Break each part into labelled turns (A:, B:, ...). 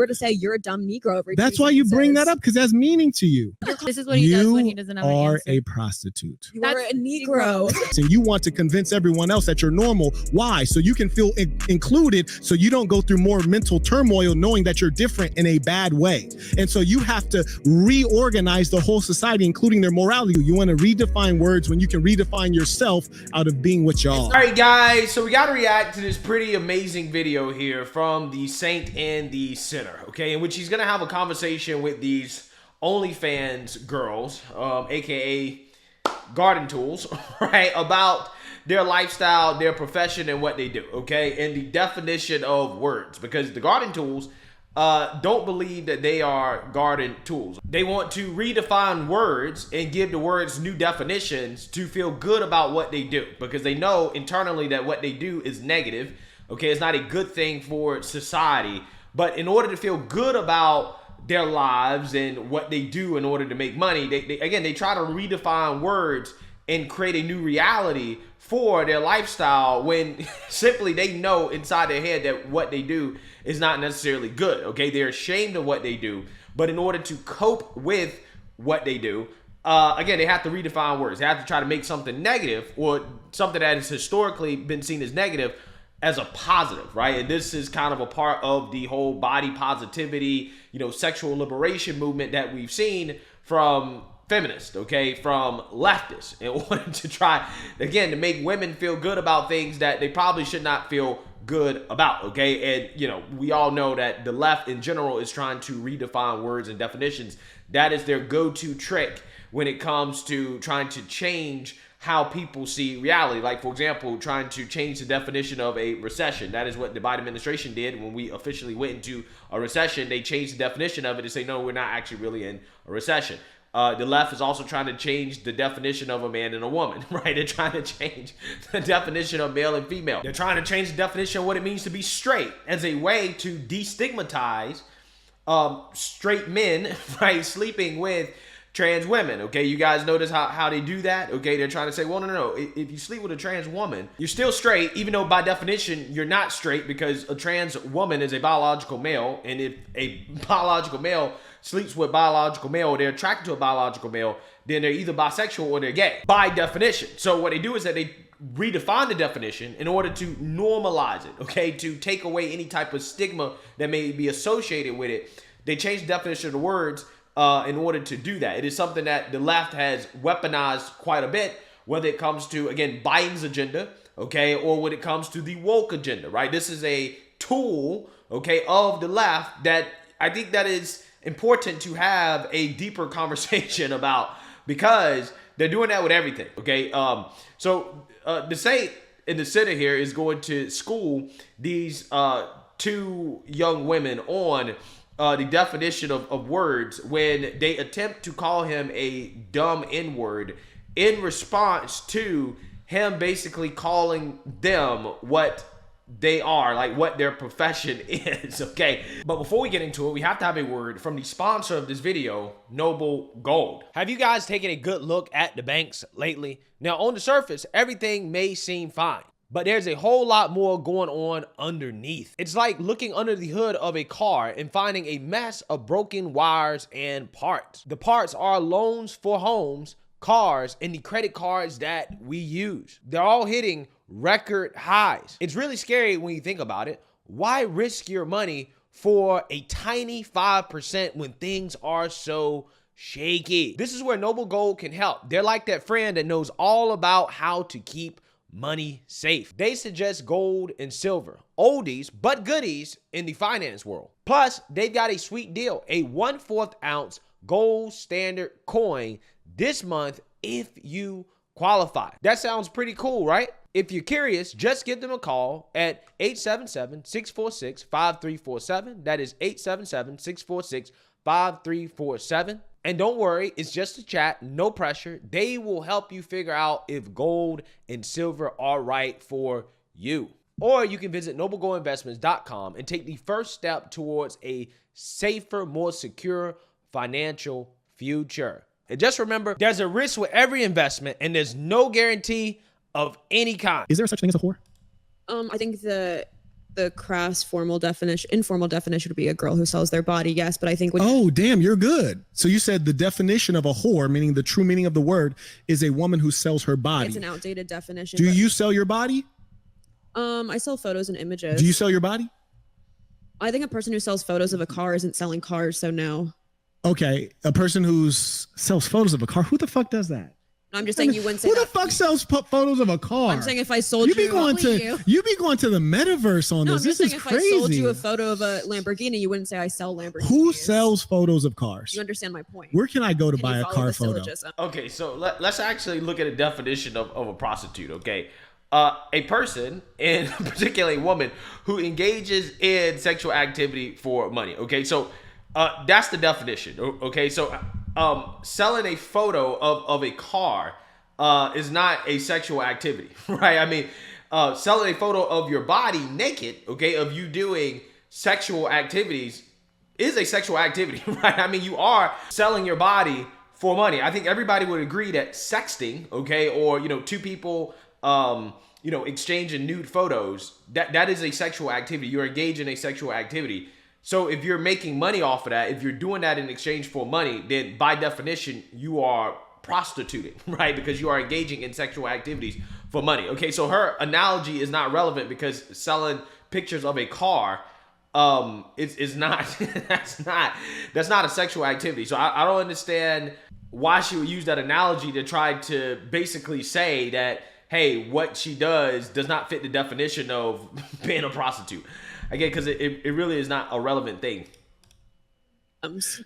A: were to say you're a dumb Negro every
B: That's why you bring that up, because that's meaning to you.
C: This is what he does when he doesn't have an answer.
B: You are a prostitute.
A: You are a Negro.
B: And you want to convince everyone else that you're normal. Why? So you can feel included, so you don't go through more mental turmoil knowing that you're different in a bad way. And so you have to reorganize the whole society, including their morality. You want to redefine words when you can redefine yourself out of being what you are.
D: All right, guys, so we got to react to this pretty amazing video here from the Saint and the Sinner, okay, in which he's going to have a conversation with these OnlyFans girls, aka garden tools, right, about their lifestyle, their profession, and what they do, okay, and the definition of words, because the garden tools don't believe that they are garden tools. They want to redefine words and give the words new definitions to feel good about what they do, because they know internally that what they do is negative, okay, it's not a good thing for society. But in order to feel good about their lives and what they do in order to make money, they try to redefine words and create a new reality for their lifestyle, when simply they know inside their head that what they do is not necessarily good, okay? They're ashamed of what they do, but in order to cope with what they do, again, they have to redefine words. They have to try to make something negative, or something that has historically been seen as negative, as a positive, right? And this is kind of a part of the whole body positivity, sexual liberation movement that we've seen from feminists, okay, from leftists, in order to try, again, to make women feel good about things that they probably should not feel good about, okay? And, we all know that the left in general is trying to redefine words and definitions. That is their go-to trick when it comes to trying to change how people see reality. Like, for example, trying to change the definition of a recession. That is what the Biden administration did when we officially went into a recession. They changed the definition of it to say, no, we're not actually really in a recession. The left is also trying to change the definition of a man and a woman, right? They're trying to change the definition of male and female. They're trying to change the definition of what it means to be straight as a way to destigmatize straight men, right, sleeping with trans women, okay? You guys notice how they do that, okay? They're trying to say, well, no. If you sleep with a trans woman, you're still straight, even though by definition, you're not straight, because a trans woman is a biological male, and if a biological male sleeps with biological male, or they're attracted to a biological male, then they're either bisexual or they're gay, by definition. So what they do is that they redefine the definition in order to normalize it, okay? To take away any type of stigma that may be associated with it. They change the definition of the words in order to do that. It is something that the left has weaponized quite a bit, whether it comes to, again, Biden's agenda, okay, or when it comes to the woke agenda, right? This is a tool, okay, of the left that I think that is important to have a deeper conversation about, because they're doing that with everything, okay? So the Saint in the Center here is going to school these two young women on the definition of words when they attempt to call him a dumb N-word in response to him basically calling them what they are, like what their profession is, okay? But before we get into it, we have to have a word from the sponsor of this video, Noble Gold. Have you guys taken a good look at the banks lately? Now, on the surface, everything may seem fine, but there's a whole lot more going on underneath. It's like looking under the hood of a car and finding a mess of broken wires and parts. The parts are loans for homes, cars, and the credit cards that we use. They're all hitting record highs. It's really scary when you think about it. Why risk your money for a tiny 5% when things are so shaky? This is where Noble Gold can help. They're like that friend that knows all about how to keep money safe. They suggest gold and silver, oldies but goodies in the finance world. Plus, they've got a sweet deal, a 1/4 ounce gold standard coin this month if you qualify. That sounds pretty cool, right? If you're curious, just give them a call at 877-646-5347. That is 877-646-5347. And don't worry, it's just a chat, no pressure. They will help you figure out if gold and silver are right for you. Or you can visit noblegoldinvestments.com and take the first step towards a safer, more secure financial future. And just remember, there's a risk with every investment, and there's no guarantee of any kind.
B: Is there such thing as a whore?
A: I think the The crass informal definition would be a girl who sells their body, yes, but I think
B: oh damn, you're good. So you said the definition of a whore, meaning the true meaning of the word, is a woman who sells her body.
A: It's an outdated definition.
B: Do you sell your body?
A: I sell photos and images.
B: Do you sell your body?
A: I think a person who sells photos of a car isn't selling cars, so no.
B: Okay, a person who sells photos of a car, who the fuck does that?
A: I'm just saying you wouldn't say
B: who
A: that.
B: the fuck sells photos of a car?
A: I'm saying if I sold
B: you be going to the metaverse on
A: no,
B: this.
A: I'm just
B: This
A: saying
B: is
A: if
B: crazy.
A: I sold you a photo of a Lamborghini, you wouldn't say I sell Lamborghinis.
B: Who sells photos of cars?
A: You understand my point.
B: Where can I go to buy a car photo?
D: Okay, so let's actually look at a definition of a prostitute, okay? A person, and particularly a woman, who engages in sexual activity for money, okay? So that's the definition, okay? So selling a photo of a car is not a sexual activity, right? I mean, selling a photo of your body naked, okay, of you doing sexual activities is a sexual activity, right? I mean, you are selling your body for money. I think everybody would agree that sexting, okay, or, two people, exchanging nude photos, that is a sexual activity. You're engaged in a sexual activity. So if you're making money off of that, if you're doing that in exchange for money, then by definition, you are prostituting, right? Because you are engaging in sexual activities for money. Okay, so her analogy is not relevant because selling pictures of a car is not that's not a sexual activity. So I don't understand why she would use that analogy to try to basically say that, hey, what she does not fit the definition of being a prostitute. Again, because it really is not a relevant thing.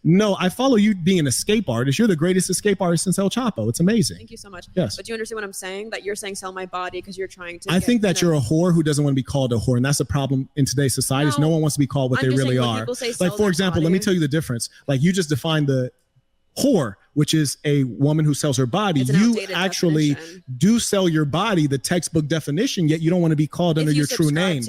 B: No, I follow you being an escape artist. You're the greatest escape artist since El Chapo. It's amazing.
A: Thank you so much.
B: Yes.
A: But do you understand what I'm saying? That you're saying sell my body because you're trying to.
B: I think that you're a whore who doesn't want to be called a whore. And that's a problem in today's society. No one wants to be called what they really are. Like, for example, let me tell you the difference. Like, you just defined the whore, which is a woman who sells her body. You actually do sell your body, the textbook definition, yet you don't want to be called under your true name.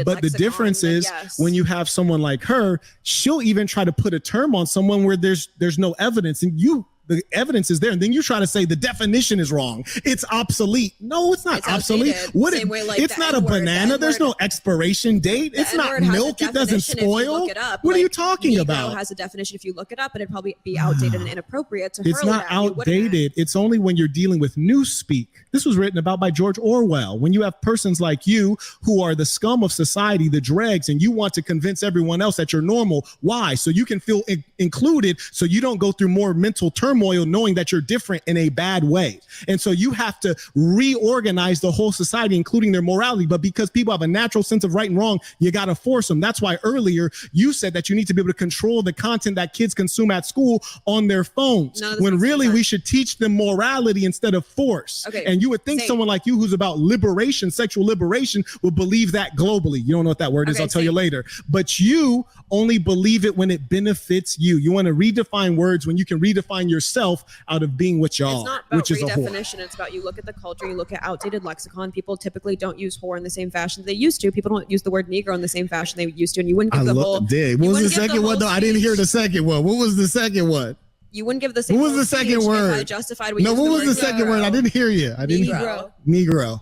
B: But the difference is when you have someone like her, she'll even try to put a term on someone where there's no evidence, and the evidence is there, and then you try to say the definition is wrong. It's obsolete. No, it's not obsolete. It's not a banana. There's no expiration date. It's not milk. It doesn't spoil. What are you talking about?
A: Negro has a definition. If you look it up, and it'd probably be outdated and inappropriate to
B: It's not outdated. It's only when you're dealing with newspeak. This was written about by George Orwell. When you have persons like you who are the scum of society, the dregs, and you want to convince everyone else that you're normal. Why? So you can feel included, so you don't go through more mental turmoil knowing that you're different in a bad way. And so you have to reorganize the whole society, including their morality. But because people have a natural sense of right and wrong, you got to force them. That's why earlier you said that you need to be able to control the content that kids consume at school on their phones, when really we should teach them morality instead of force.
A: Okay.
B: And you would think someone like you who's about liberation, sexual liberation, would believe that globally. You don't know what that word is. I'll tell you later. But you only believe it when it benefits you. You want to redefine words when you can redefine yourself out of being what you are,
A: It's not about
B: which is a whore.
A: redefinition. It's about you look at the culture, you look at outdated lexicon. People typically don't use whore in the same fashion they used to. People don't use the word Negro in the same fashion they used to. And you wouldn't give the whole.
B: What was the second one? No, I didn't hear the second one. What was the second one?
A: You wouldn't give the same.
B: What was the second word?
A: I justified what
B: no, what was the second word? I didn't hear you. I didn't. Negro.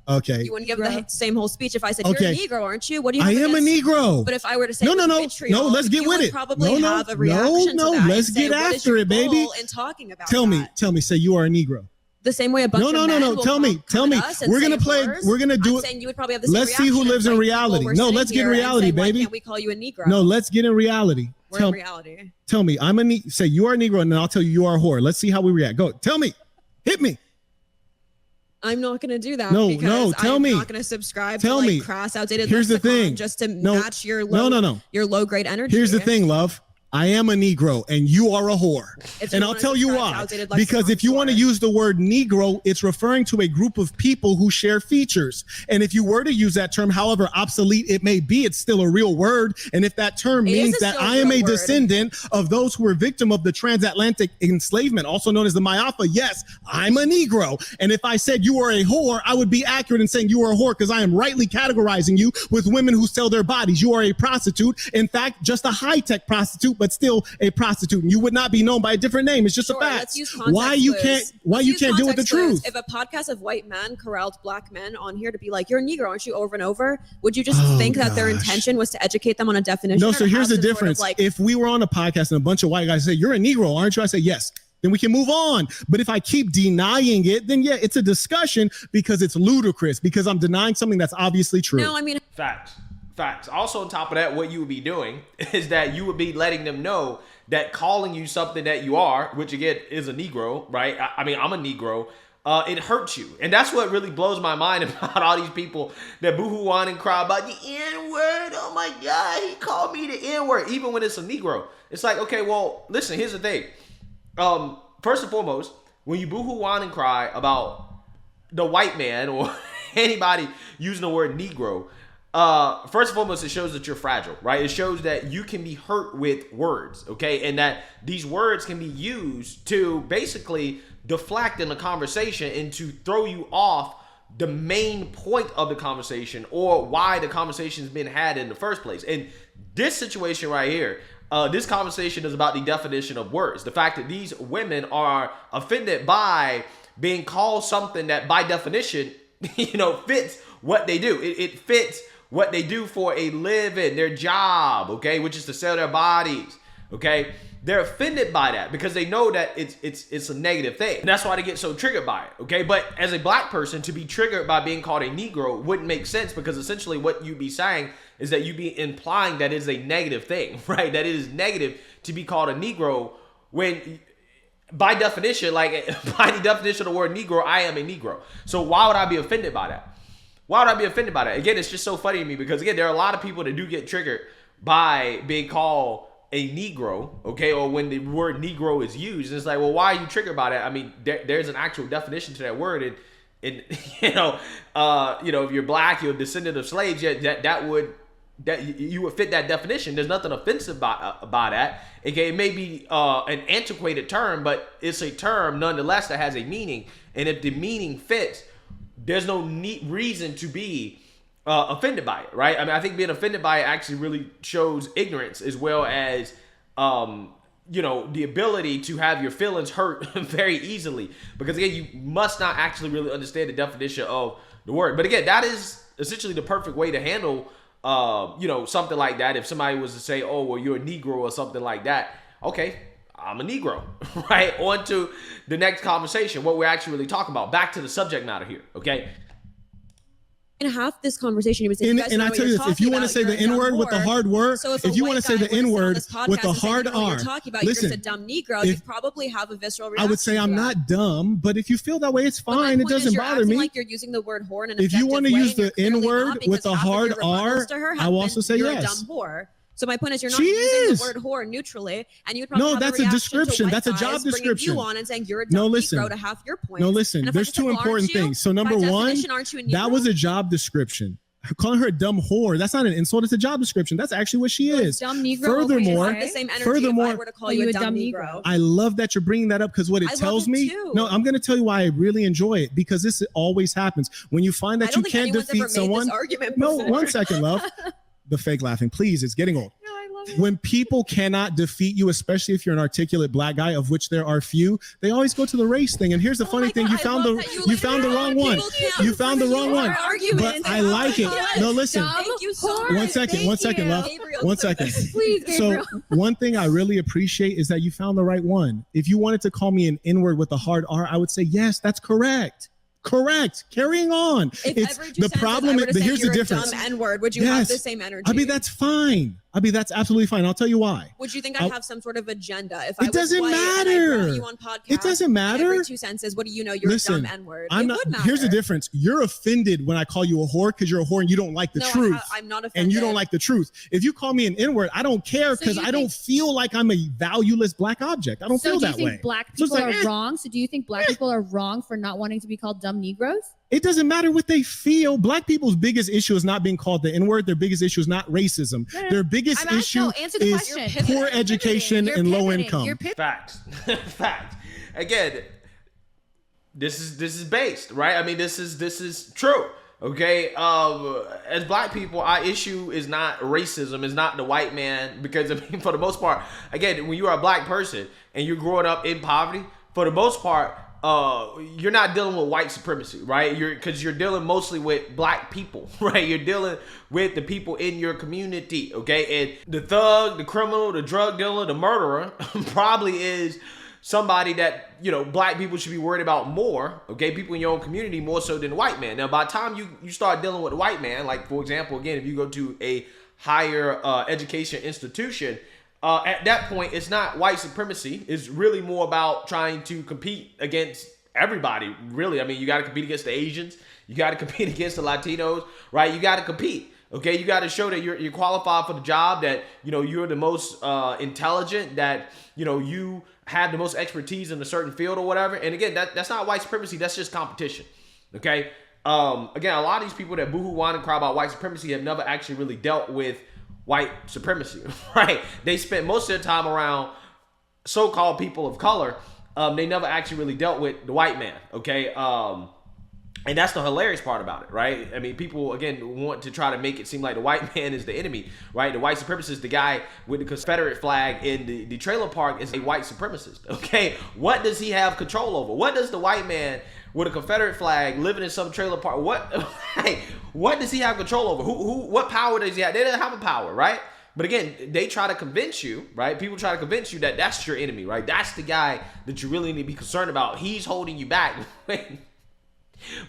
B: Okay.
A: You wouldn't give the same whole speech if I said, "You're a Negro, aren't you?" What do you?
B: I am a Negro.
A: But if I were to say,
B: no, let's get with it.
A: Probably have a reaction to that.
B: Let's get after it, baby.
A: In talking about
B: tell me. Say you are a Negro.
A: The same way a bunch of men will
B: Tell me. We're gonna play. We're gonna do it.
A: You would probably have the same
B: let's see who lives in reality. No, let's get in reality, baby.
A: Why can't we call you a Negro?
B: No, let's get in reality.
A: We're in reality.
B: Tell me, say you are a Negro, and then I'll tell you you are a whore. Let's see how we react. Go. Tell me. Hit me.
A: I'm not going to do that.
B: No,
A: I'm not going to subscribe to crass, outdated
B: Here's the thing.
A: Just to match your low grade energy.
B: Here's the thing, love. I am a Negro and you are a whore. And I'll tell you why. Because if you want to use the word Negro, it's referring to a group of people who share features. And if you were to use that term, however obsolete it may be, it's still a real word. And if that term means that I am a descendant of those who were victim of the transatlantic enslavement, also known as the Mayafa, yes, I'm a Negro. And if I said you are a whore, I would be accurate in saying you are a whore because I am rightly categorizing you with women who sell their bodies. You are a prostitute. In fact, just a high-tech prostitute, but still a prostitute. And you would not be known by a different name. It's just a fact.
A: Let's use context
B: Why you
A: clues.
B: can't deal with the truth?
A: If a podcast of white men corralled black men on here to be like, you're a Negro, aren't you, over and over, would you just think that their intention was to educate them on a definition?
B: No, so here's the difference. If we were on a podcast and a bunch of white guys say, you're a Negro, aren't you? I say, yes. Then we can move on. But if I keep denying it, then yeah, it's a discussion because it's ludicrous, because I'm denying something that's obviously true.
A: No, I mean,
D: Facts. Also, on top of that, what you would be doing is that you would be letting them know that calling you something that you are, which again is a Negro, right? I mean, I'm a Negro. It hurts you. And that's what really blows my mind about all these people that boo-hoo on and cry about the N-word. Oh my God, he called me the N-word, even when it's a Negro. It's like, okay, well, listen, here's the thing. First and foremost, when you boo-hoo on and cry about the white man or anybody using the word Negro, first and foremost, it shows that you're fragile, right? It shows that you can be hurt with words, okay? And that these words can be used to basically deflect in the conversation and to throw you off the main point of the conversation or why the conversation's been had in the first place. And this situation right here, this conversation is about the definition of words. The fact that these women are offended by being called something that by definition, fits what they do. It fits what they do for a living, their job, okay, which is to sell their bodies, okay? They're offended by that because they know that it's a negative thing. And that's why they get so triggered by it, okay? But as a black person, to be triggered by being called a Negro wouldn't make sense, because essentially what you'd be saying is that you'd be implying that it's a negative thing, right? That it is negative to be called a Negro when, by definition, like by the definition of the word Negro, I am a Negro. So why would I be offended by that? Why would I be offended by that? Again, it's just so funny to me because, again, there are a lot of people that do get triggered by being called a Negro, okay, or when the word Negro is used. And it's like, well, why are you triggered by that? I mean, there's an actual definition to that word, and if you're black, you're a descendant of slaves, that you would fit that definition. There's nothing offensive about that. Okay, it may be an antiquated term, but it's a term nonetheless that has a meaning, and if the meaning fits, there's no reason to be offended by it, right? I mean, I think being offended by it actually really shows ignorance, as well as, the ability to have your feelings hurt very easily. Because again, you must not actually really understand the definition of the word. But again, that is essentially the perfect way to handle, something like that. If somebody was to say, oh, well, you're a Negro or something like that. Okay, I'm a Negro, right? On to the next conversation, what we're actually really talking about. Back to the subject matter here, okay?
A: In half this conversation, he was saying,
B: and I tell you this, if you want to say the N-word with the hard word,
A: so
B: if you want to say the N-word with the hard R,
A: listen, you're a dumb Negro, you probably have a visceral reaction.
B: I would say I'm not dumb, but if you feel that way, it's fine. It doesn't bother me.
A: Like you're using the word whore in an
B: if you want to use the N-word with the
A: a
B: hard R, I will also say
A: you're
B: yes.
A: A dumb whore. So my point is, you're not using the word whore neutrally, and you would probably have
B: that's
A: a
B: description. That's a job description.
A: You on and saying you're a dumb Negro to have your point.
B: No, listen. There's two important things. So number one, that was a job description. Calling her a dumb whore, that's not an insult. It's a job description. That's actually what she is.
A: Dumb Negro.
B: Furthermore,
A: the same energy if I were to call you a dumb Negro.
B: I love that you're bringing that up, because what it tells me.
A: Too.
B: No, I'm going to tell you why I really enjoy it, because this always happens when you find that you can't defeat someone. No, 1 second, love. The fake laughing, please. It's getting old. When people cannot defeat you, especially if you're an articulate black guy, of which there are few, they always go to the race thing. And here's the funny thing: you found the wrong one. You found the wrong one. But I like it. No, listen.
A: Thank you so much.
B: 1 second, 1 second, love. 1 second.
C: Please, Gabriel.
B: So one thing I really appreciate is that you found the right one. If you wanted to call me an N-word with a hard R, I would say yes, that's correct. Correct. Carrying on.
A: If
B: it's the problem. Here's the difference.
A: Dumb N-word, would you have the same energy?
B: I mean, that's fine. That's absolutely fine. I'll tell you why.
A: Would you think I'd have some sort of agenda if
B: it doesn't matter?
A: You on podcast,
B: it doesn't matter.
A: Every 2 sentences, what do you know? You're a dumb N-word.
B: I'm not. Here's the difference. You're offended when I call you a whore because you're a whore and you don't like the truth.
A: I'm not offended.
B: And you don't like the truth. If you call me an N-word, I don't care, because I don't feel like I'm a valueless black object. I don't feel that way.
C: So do you think black people are wrong? So do you think black people are wrong for not wanting to be called dumb Negroes?
B: It doesn't matter what they feel. Black people's biggest issue is not being called the N-word. Their biggest issue is not racism. Their biggest issue is poor education and low income.
D: Facts. Facts. Again, this is based, right? I mean, this is true. Okay, as black people, our issue is not racism, is not the white man, because I mean, for the most part, again, when you are a black person and you're growing up in poverty, for the most part, you're not dealing with white supremacy, right? Because you're dealing mostly with black people, right? You're dealing with the people in your community, okay? And the thug, the criminal, the drug dealer, the murderer probably is somebody that, you know, black people should be worried about more, okay? People in your own community more so than the white man. Now, by the time you start dealing with the white man, like, for example, again, if you go to a higher education institution, at that point, it's not white supremacy. It's really more about trying to compete against everybody, really. I mean, you got to compete against the Asians. You got to compete against the Latinos, right? You got to compete. Okay, you got to show that you're qualified for the job, that, you know, you're the most intelligent, that, you know, you have the most expertise in a certain field or whatever. And again, that's not white supremacy. That's just competition. Okay. Again, a lot of these people that boohoo, whine, and cry about white supremacy have never actually really dealt with white supremacy, right? They spent most of their time around so-called people of color. They never actually really dealt with the white man. Okay. And that's the hilarious part about it, right? I mean, people, again, want to try to make it seem like the white man is the enemy, right? The white supremacist, the guy with the Confederate flag in the trailer park, is a white supremacist, okay? What does he have control over? What does the white man with a Confederate flag living in some trailer park, what does he have control over? What power does he have? They don't have a power, right? But again, they try to convince you, right? People try to convince you that that's your enemy, right? That's the guy that you really need to be concerned about. He's holding you back.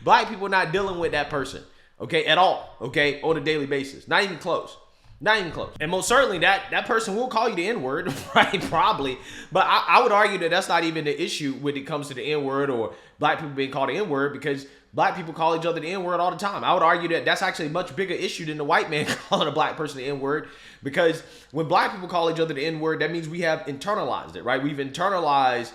D: Black people are not dealing with that person, okay, at all, okay, on a daily basis. Not even close. Not even close. And most certainly that person will call you the N-word, right? Probably. But I would argue that that's not even the issue when it comes to the N-word or black people being called the N-word, because black people call each other the N-word all the time. I would argue that that's actually a much bigger issue than the white man calling a black person the N-word, because when black people call each other the N-word, that means we have internalized it, right? We've internalized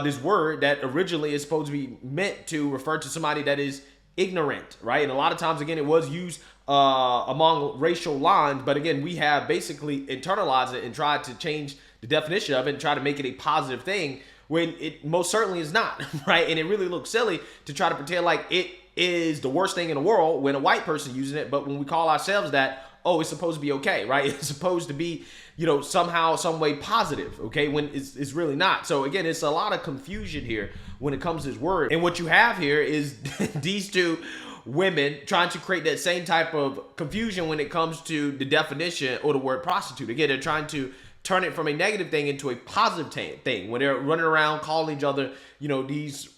D: this word that originally is supposed to be meant to refer to somebody that is ignorant, right? And a lot of times, again, it was used among racial lines, but again, we have basically internalized it and tried to change the definition of it and try to make it a positive thing when it most certainly is not, right? And it really looks silly to try to pretend like it is the worst thing in the world when a white person using it, but when we call ourselves that, oh, it's supposed to be okay, right? It's supposed to be, you know, somehow, some way positive, okay, when it's really not. So again, it's a lot of confusion here when it comes to this word. And what you have here is these two women trying to create that same type of confusion when it comes to the definition or the word prostitute. Again, they're trying to turn it from a negative thing into a positive thing when they're running around calling each other, you know, these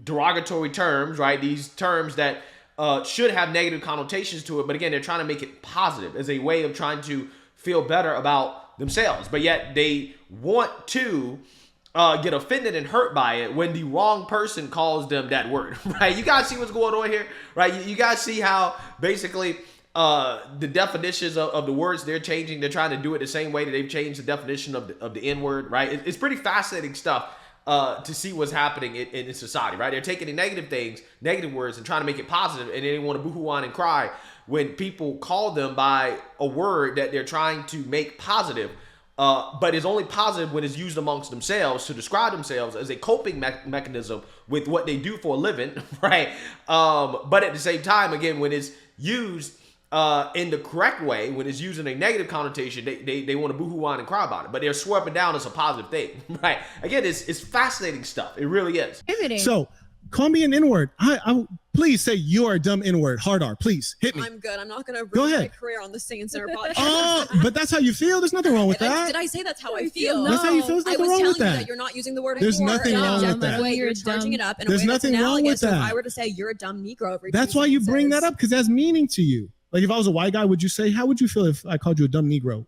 D: derogatory terms, right? These terms that should have negative connotations to it, but again, they're trying to make it positive as a way of trying to feel better about themselves. But yet they want to get offended and hurt by it when the wrong person calls them that word, right? You guys see what's going on here, right? You guys see how basically the definitions of the words they're changing. They're trying to do it the same way that they've changed the definition of the N-word, right? It's pretty fascinating stuff to see what's happening in society, right? They're taking the negative things, negative words, and trying to make it positive, and then they want to boo-hoo on and cry when people call them by a word that they're trying to make positive, but it's only positive when it's used amongst themselves to describe themselves as a coping mechanism with what they do for a living, right? But at the same time, again, when it's used in the correct way, when it's used in a negative connotation, they want to boo-hoo on and cry about it, but they're swerving down as a positive thing, right? Again, it's fascinating stuff. It really is.
B: So call me an N-word. I please say you are a dumb N-word. Hard R, please hit me.
A: I'm good. I'm not going to ruin my career on the Singing Center podcast.
B: Oh, but that's how you feel. There's nothing wrong with that.
A: Did I say that's how I feel?
B: That's how you feel. There's nothing wrong with
A: I was telling
B: that.
A: you that you're not using the word
B: There's
A: anymore.
B: nothing wrong with that.
A: You're charging it up in
B: There's
A: a way that's
B: nothing wrong with
A: analogous. So
B: that.
A: if I were to say you're a dumb Negro every
B: That's why you bring that up, because that's meaning to you. Like if I was a white guy, would you say, how would you feel if I called you a dumb Negro?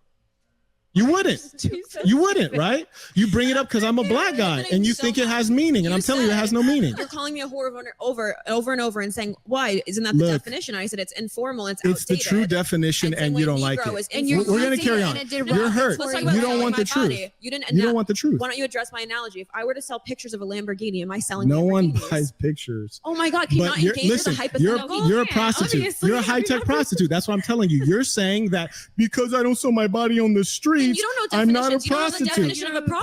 B: You wouldn't. You wouldn't, right? You bring it up because I'm a black guy and you think it has meaning, and I'm telling you it has no meaning.
A: You're calling me a whore over and over and saying, why? Isn't that the definition? I said it's informal, it's outdated.
B: It's the true definition, and you don't like it.
A: And
B: we're going to carry on. You're hurt. You don't want the truth. You don't want the truth.
A: Why don't you address my analogy? If I were to sell pictures of a Lamborghini, am I selling
B: No one
A: Lamborghinis?
B: buys pictures.
A: Oh my God, can you not engage with the hypothetical?
B: You're a prostitute. You're a high-tech prostitute. That's what I'm telling you. You're saying that because I don't sell my body on the street, I'm not a prostitute.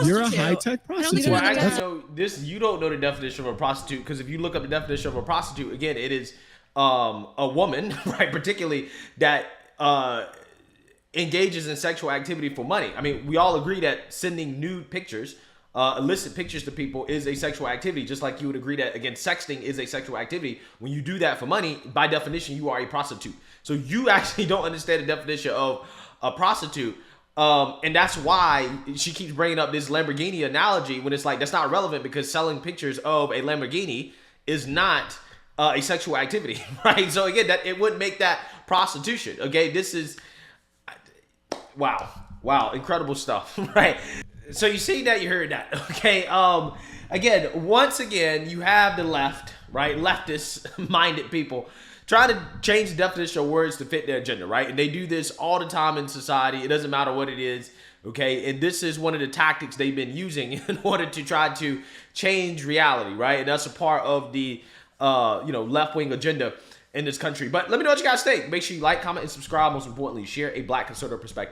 B: You're a high-tech prostitute.
D: Well, I know this. You don't know the definition of a prostitute, because if you look up the definition of a prostitute, again, it is a woman, right, particularly that engages in sexual activity for money. I mean, we all agree that sending nude pictures, illicit pictures to people is a sexual activity, just like you would agree that, again, sexting is a sexual activity. When you do that for money, by definition, you are a prostitute. So you actually don't understand the definition of a prostitute. And that's why she keeps bringing up this Lamborghini analogy when it's like, that's not relevant, because selling pictures of a Lamborghini is not a sexual activity, right? So again, that it wouldn't make that prostitution. Okay, this is wow, incredible stuff, right? So you see that, you heard that, okay? Again, once again, you have the left, right? Leftist-minded people trying to change the definition of words to fit their agenda, right? And they do this all the time in society. It doesn't matter what it is, okay? And this is one of the tactics they've been using in order to try to change reality, right? And that's a part of the left-wing agenda in this country. But let me know what you guys think. Make sure you like, comment, and subscribe. Most importantly, share a Black conservative perspective.